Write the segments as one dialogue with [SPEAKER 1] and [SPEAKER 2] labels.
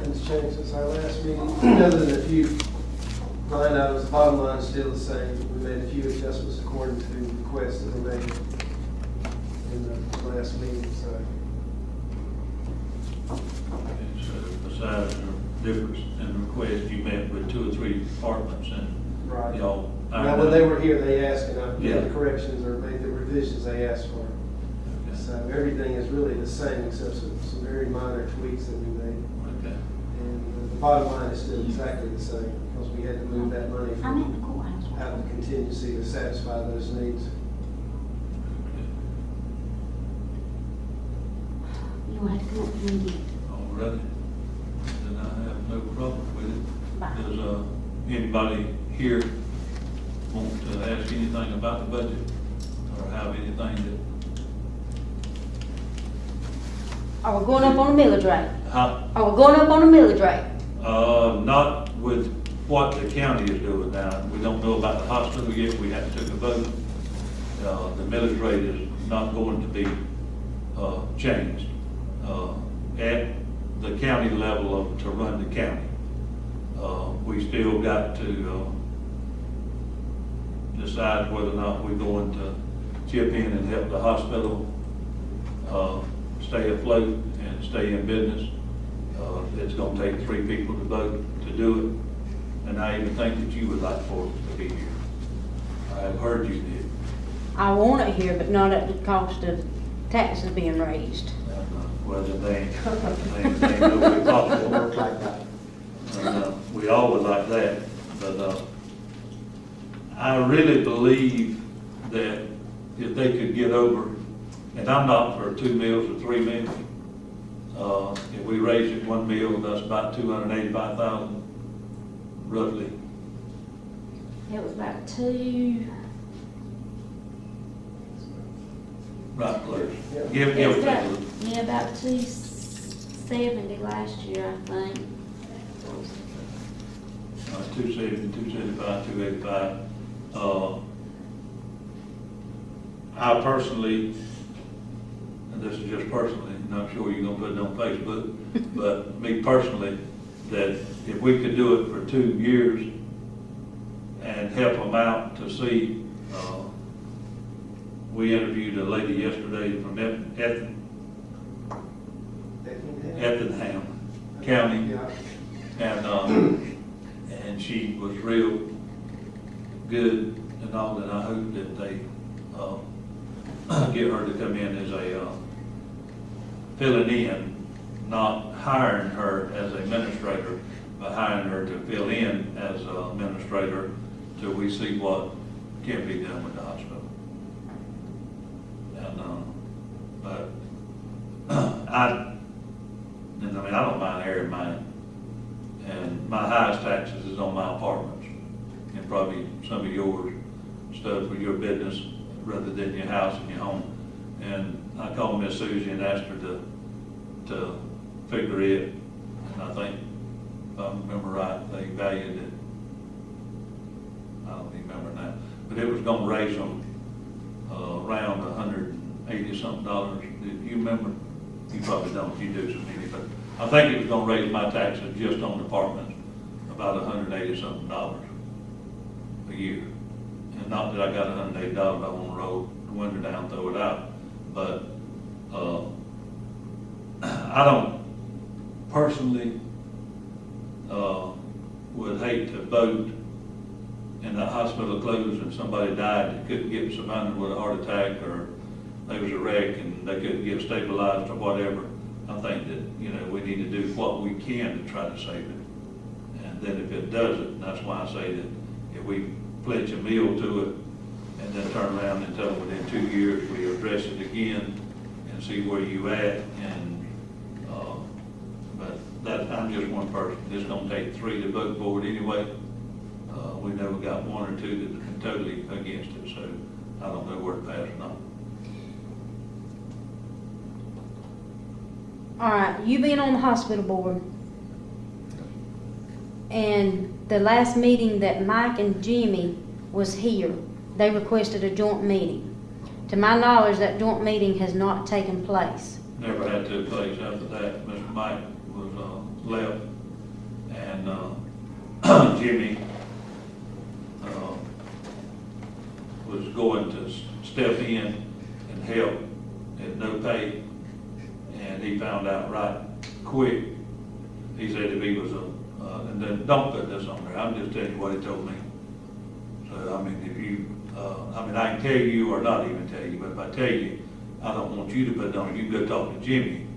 [SPEAKER 1] nothing's changed since our last meeting, other than a few line items. The bottom line is still the same. We made a few adjustments according to the requests that were made in the last meeting, so.
[SPEAKER 2] And so besides the difference in request, you met with 2 or 3 departments and
[SPEAKER 1] Right.
[SPEAKER 2] y'all.
[SPEAKER 1] Now, when they were here, they asked, and I made
[SPEAKER 2] Yeah.
[SPEAKER 1] the corrections or made the revisions they asked for.
[SPEAKER 2] Okay.
[SPEAKER 1] So everything is really the same except some very minor tweaks that we made.
[SPEAKER 2] Okay.
[SPEAKER 1] And the bottom line is still exactly the same because we had to move that money
[SPEAKER 3] I'm in
[SPEAKER 1] from
[SPEAKER 3] the courthouse.
[SPEAKER 1] out of contingency to satisfy those needs.
[SPEAKER 3] You'll have to come up with me again.
[SPEAKER 2] Already, then I have no problem with it.
[SPEAKER 3] Bye.
[SPEAKER 2] Does anybody here want to ask anything about the budget or have anything that,
[SPEAKER 3] Are we going up on the millage rate?
[SPEAKER 2] how,
[SPEAKER 3] Are we going up on the millage rate?
[SPEAKER 2] not with what the county is doing now. We don't know about the hospital yet. We haven't took a vote. The millage rate is not going to be, changed, at the county level to run the county. We still got to, decide whether or not we're going to chip in and help the hospital, stay afloat and stay in business. It's gonna take 3 people to vote to do it, and I even think that you would like for it to be here. I have heard you did.
[SPEAKER 3] I want it here, but not at the cost of taxes being raised.
[SPEAKER 2] Well, then they ain't no way possible.
[SPEAKER 1] Work like that.
[SPEAKER 2] We all would like that, but, I really believe that if they could get over, and I'm not for 2 meals or 3 meals. If we raise it 1 meal, that's about 285,000, roughly.
[SPEAKER 3] It was about 2.
[SPEAKER 2] Right, close.
[SPEAKER 1] Yeah.
[SPEAKER 2] Give
[SPEAKER 3] It was
[SPEAKER 2] or take a
[SPEAKER 3] about,
[SPEAKER 2] little.
[SPEAKER 3] yeah, about 270 last year, I think.
[SPEAKER 2] 270, 275, 285. I personally, and this is just personally, and I'm sure you're gonna put it on Facebook, but me personally, that if we could do it for 2 years and help them out to see, we interviewed a lady yesterday from Effingham County,
[SPEAKER 1] Yeah.
[SPEAKER 2] and she was real good and all, and I hope that they, get her to come in as a, filling in, not hiring her as an administrator, but hiring her to fill in as an administrator till we see what can be done with the hospital. And, but, I don't mind airing mine. And my highest taxes is on my apartments, and probably some of yours, stuff for your business rather than your house and your home. And I called Miss Susie and asked her to figure it, and I think, if I remember right, they valued it, I don't even remember now, but it was gonna raise them, around $180-something. Do you remember? You probably don't, you do so many, but I think it was gonna raise my taxes just on apartments about $180-something a year. And not that I got $180, I wanna roll the window down, throw it out, but, I don't personally, would hate to vote and the hospital closed and somebody died that couldn't get surrounded with a heart attack, or there was a wreck and they couldn't get stabilized or whatever. I think that, we need to do what we can to try to save it. And then if it doesn't, that's why I say that if we pledge a meal to it and then turn around and tell them within 2 years, we address it again and see where you at. And, but that, I'm just one person. It's gonna take 3 to vote for it anyway. We never got 1 or 2 that are totally against it, so I don't know where to pass or not.
[SPEAKER 3] All right, you being on the hospital board, and the last meeting that Mike and Jimmy was here, they requested a joint meeting. To my knowledge, that joint meeting has not taken place.
[SPEAKER 2] Never had to place after that. Mr. Mike was, left, And Jimmy was going to step in and help at no pay, and he found out right quick. He said if he was and then don't put this on there, I'm just telling you what he told me. So, I mean, if you, I mean, I can tell you or not even tell you, but if I tell you, I don't want you to put it on, you can go talk to Jimmy.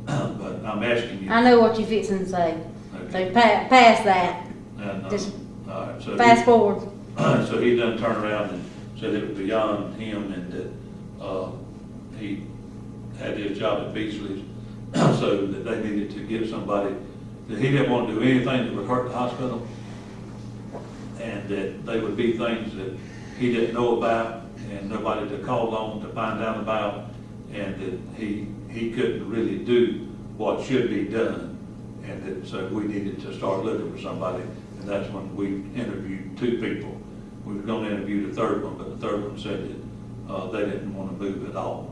[SPEAKER 2] But I'm asking you.
[SPEAKER 3] I know what you're fixing to say.
[SPEAKER 2] Okay.
[SPEAKER 3] So pass that.
[SPEAKER 2] And,
[SPEAKER 3] Just
[SPEAKER 2] all right, so
[SPEAKER 3] fast forward.
[SPEAKER 2] So he done turned around and said it was beyond him and that he had his job at Beasley's, so that they needed to get somebody, that he didn't want to do anything that would hurt the hospital, and that they would be things that he didn't know about and nobody to call on to find out about, and that he couldn't really do what should be done, and that so we needed to start looking for somebody, and that's when we interviewed 2 people. We were going to interview the third one, but the third one said that they didn't want to move at all,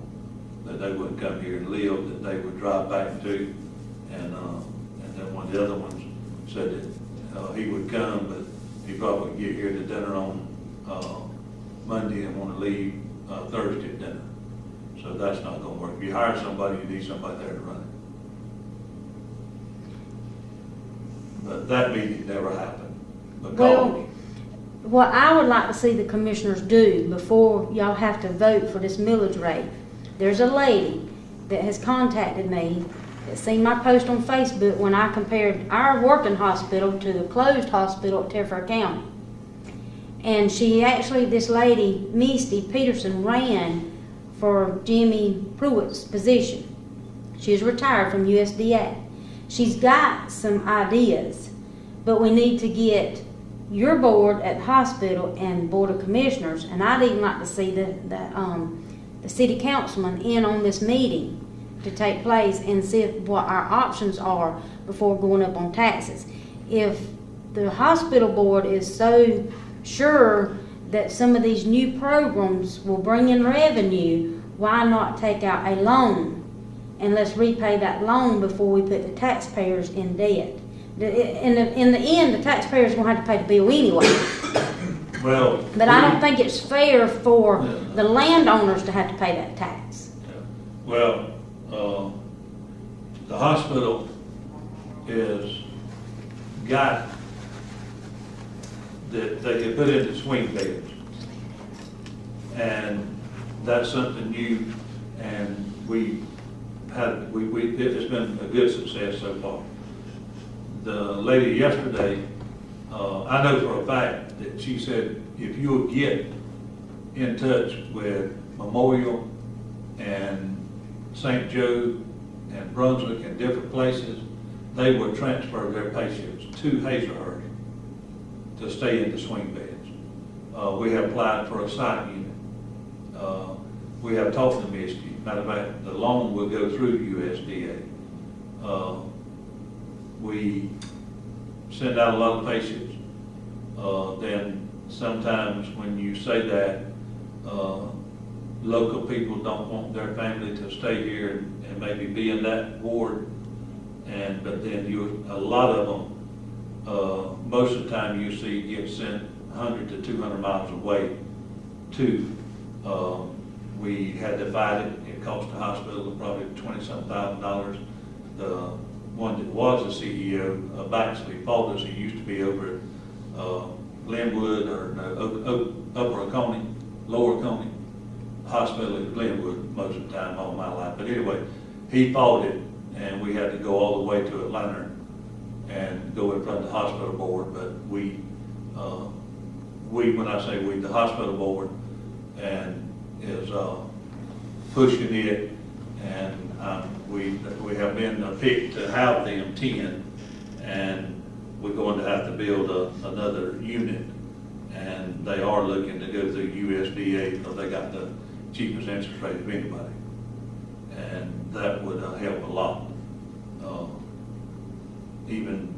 [SPEAKER 2] that they wouldn't come here and live, that they would drive back to, and then one of the other ones said that he would come, but he probably would get here to dinner on Monday and want to leave Thursday at dinner. So that's not going to work. If you hire somebody, you need somebody there to run it. But that meeting never happened. Because
[SPEAKER 3] Well, what I would like to see the commissioners do before y'all have to vote for this millage rate, there's a lady that has contacted me, that seen my post on Facebook when I compared our working hospital to the closed hospital at Terriffer County. And she actually, this lady, Misty Peterson, ran for Jimmy Pruitt's position. She's retired from USDA. She's got some ideas, but we need to get your board at the hospital and board of commissioners, and I'd even like to see the city councilman in on this meeting to take place and see what our options are before going up on taxes. If the hospital board is so sure that some of these new programs will bring in revenue, why not take out a loan and let's repay that loan before we put the taxpayers in debt? In the end, the taxpayers are going to have to pay the bill anyway.
[SPEAKER 2] well,
[SPEAKER 3] But I don't think it's fair for
[SPEAKER 2] Yeah.
[SPEAKER 3] the landowners to have to pay that tax.
[SPEAKER 2] well, the hospital is got that they can put into swing beds. And that's something new, and it's been a good success so far. The lady yesterday, I know for a fact that she said if you would get in touch with Memorial and St. Joe and Brunswick and different places, they would transfer their patients to Hazelhurst to stay in the swing beds. We have applied for a site unit. We have talked to Misty. Matter of fact, the loan will go through USDA. We send out a lot of patients. Then sometimes when you say that, local people don't want their family to stay here and maybe be in that ward. But then a lot of them, most of the time you see get sent 100 to 200 miles away to, we had to fight it. It cost the hospital probably $20-some thousand. The one that was the CEO, Baxley, fought us. He used to be over at Glenwood or Upper Oconee, Lower Oconee Hospital at Glenwood most of the time all my life. But anyway, he fought it, and we had to go all the way to Atlanta and go in front of the hospital board. But when I say we, the hospital board, and is pushing it, and we have been picked to have them 10, and we're going to have to build another unit, and they are looking to go through USDA because they got the cheapest interest rate of anybody, and that would help a lot, even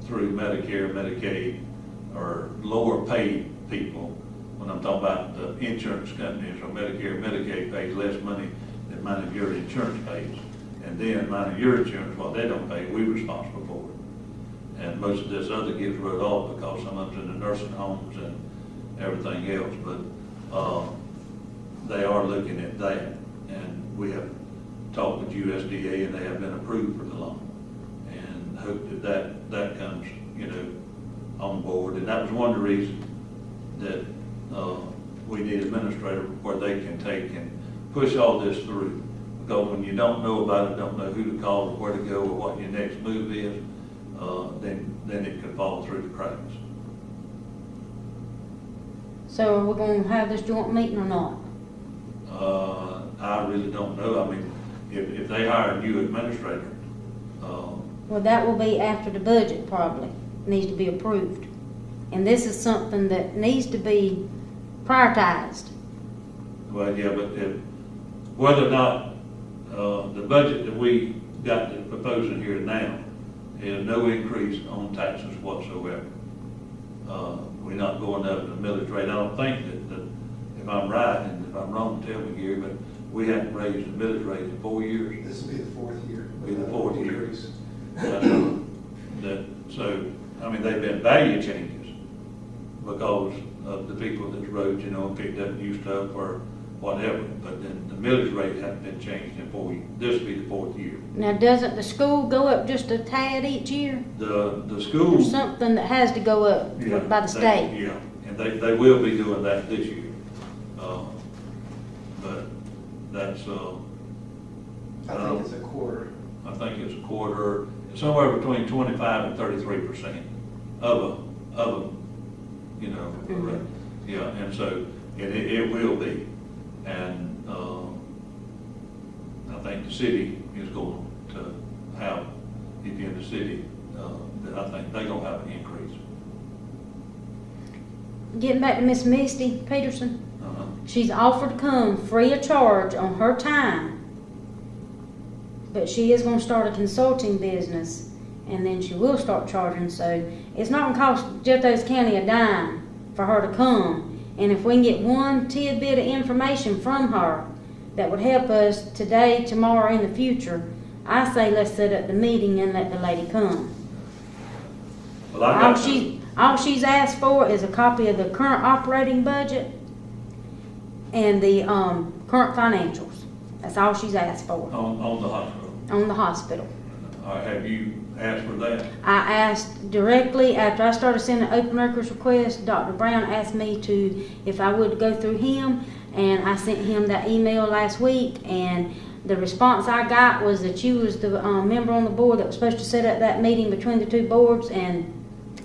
[SPEAKER 2] through Medicare, Medicaid, or lower paid people. When I'm talking about the insurance companies or Medicare, Medicaid pays less money than mine of your insurance pays. And then mine of your insurance, what they don't pay, we're responsible for And most of this other gets wrote off because some of them's in the nursing homes and everything else, but, they are looking at that. And we have talked with USDA and they have been approved for the loan. And hope that comes, on board. And that was one of the reasons that, we need administrator where they can take and push all this through. Because when you don't know about it, don't know who to call or where to go or what your next move is, then it could fall through the cracks.
[SPEAKER 3] So are we gonna have this joint meeting or not?
[SPEAKER 2] I really don't know. I mean, if they hire a new administrator,
[SPEAKER 3] Well, that will be after the budget probably, needs to be approved. And this is something that needs to be prioritized.
[SPEAKER 2] well, yeah, but whether or not, the budget that we got to proposing here now is no increase on taxes whatsoever. We're not going up the millage rate. I don't think that if I'm right, and if I'm wrong, tell me, Gary, but we haven't raised the millage rate in 4 years.
[SPEAKER 1] This will be the fourth year.
[SPEAKER 2] Be the fourth year.
[SPEAKER 1] Increase.
[SPEAKER 2] So, I mean, they've been value changes because of the people that wrote, picked up new stuff or whatever. But then the millage rate hasn't been changed in 4 years. This will be the fourth year.
[SPEAKER 3] Now, doesn't the school go up just a tad each year?
[SPEAKER 2] The school.
[SPEAKER 3] There's something that has to go up
[SPEAKER 2] Yeah,
[SPEAKER 3] by the state.
[SPEAKER 2] Yeah, and they will be doing that this year. But that's,
[SPEAKER 1] I think it's a quarter.
[SPEAKER 2] I think it's a quarter, somewhere between 25 and 33% of a,
[SPEAKER 3] Mhm.
[SPEAKER 2] yeah, and so it will be. And, I think the city is going to have, if you're in the city, that I think they're gonna have an increase.
[SPEAKER 3] Getting back to Miss Misty Peterson,
[SPEAKER 2] Uh-huh.
[SPEAKER 3] she's offered to come free of charge on her time. But she is gonna start a consulting business, and then she will start charging, so it's not gonna cost Jethos County a dime for her to come. And if we can get one tidbit of information from her that would help us today, tomorrow, in the future, I say let's set up the meeting and let the lady come.
[SPEAKER 2] Well, I got
[SPEAKER 3] All she's asked for is a copy of the current operating budget and the, current financials. That's all she's asked for
[SPEAKER 2] on the hospital.
[SPEAKER 3] on the hospital.
[SPEAKER 2] Have you asked for that?
[SPEAKER 3] I asked directly after I started sending open records requests. Dr. Brown asked me if I would go through him, and I sent him that email last week. And the response I got was that you was the member on the board that was supposed to set up that meeting between the two boards, and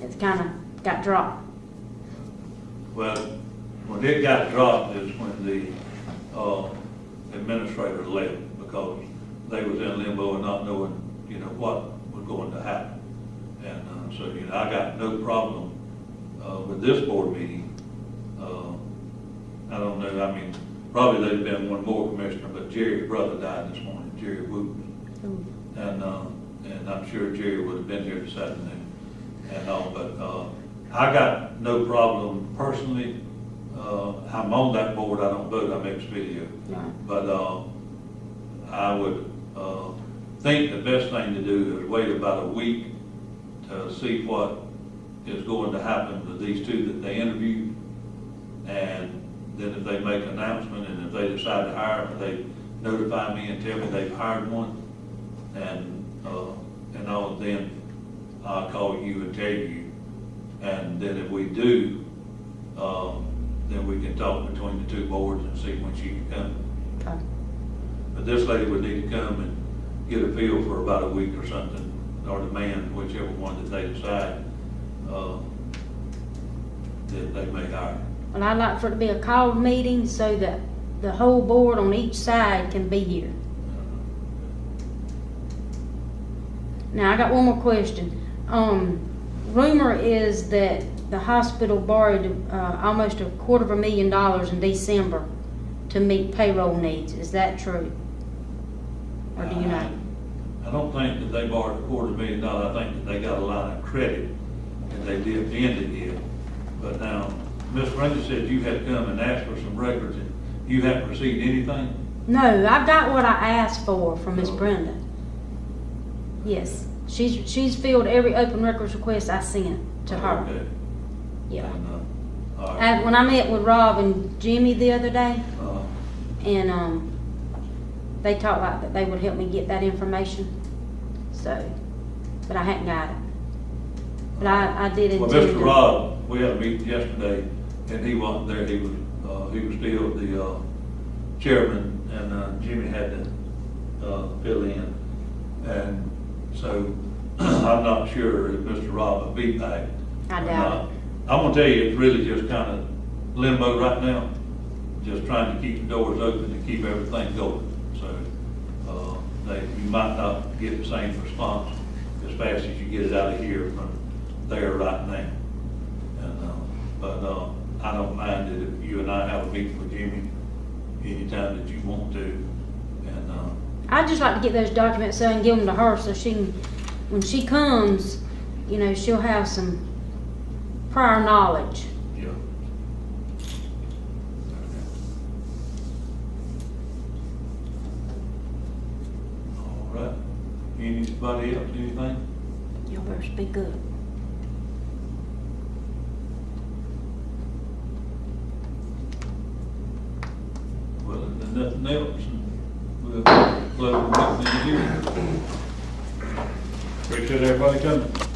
[SPEAKER 3] it's kind of got dropped.
[SPEAKER 2] Well, when it got dropped is when the administrator left, because they was in limbo and not knowing, what was going to happen. And so, I got no problem with this board meeting. I don't know, I mean, probably there'd been one more commissioner, but Jerry's brother died this morning, Jerry Wooten. And I'm sure Jerry would have been here this afternoon and all, but I got no problem personally. I'm on that board, I don't vote, I'm ex-video.
[SPEAKER 3] Right.
[SPEAKER 2] But I would think the best thing to do is wait about a week to see what is going to happen to these two that they interviewed. And then if they make an announcement and if they decide to hire them, they notify me and tell me they've hired one. And all, then I'll call you and tell you. And then if we do, then we can talk between the two boards and see when she can come.
[SPEAKER 3] Okay.
[SPEAKER 2] But this lady would need to come and get a feel for about a week or something, or the man, whichever one that they decide, that they may hire.
[SPEAKER 3] Well, I'd like for it to be a called meeting so that the whole board on each side can be here. Now, I got one more question. Rumor is that the hospital borrowed almost $250,000 in December to meet payroll needs. Is that true? Or do you know?
[SPEAKER 2] I don't think that they borrowed $250,000. I think that they got a line of credit and they did end it yet. But now, Ms. Brenda said you had come and asked for some records and you haven't received anything?
[SPEAKER 3] No, I got what I asked for from Miss Brenda. Yes. She's filled every open records request I sent to her.
[SPEAKER 2] Okay.
[SPEAKER 3] Yeah.
[SPEAKER 2] And, all right.
[SPEAKER 3] When I met with Rob and Jimmy the other day,
[SPEAKER 2] Uh,
[SPEAKER 3] and, they talked like that they would help me get that information, so, but I hadn't got it. But I did
[SPEAKER 2] Well,
[SPEAKER 3] intend
[SPEAKER 2] Mr.
[SPEAKER 3] to.
[SPEAKER 2] Rob, we had a meeting yesterday, and he wasn't there, he was still the, chairman, and, Jimmy had to, fill in. And so, I'm not sure if Mr. Rob will be back.
[SPEAKER 3] I
[SPEAKER 2] or
[SPEAKER 3] doubt
[SPEAKER 2] not. I'm gonna tell you, it's really just kind of limbo right now, just trying to keep the doors open and keep everything going. So, you might not get the same response as fast as you get it out of here from there right now. And, but I don't mind it if you and I have a meeting with Jimmy anytime that you want to. And,
[SPEAKER 3] I'd just like to get those documents so I can give them to her, so she can, when she comes, you know, she'll have some prior knowledge.
[SPEAKER 2] yeah. All right. Anybody else, anything?
[SPEAKER 3] Y'all better speak up.
[SPEAKER 2] Well, if there's nothing else, we'll close the meeting here. Appreciate everybody coming.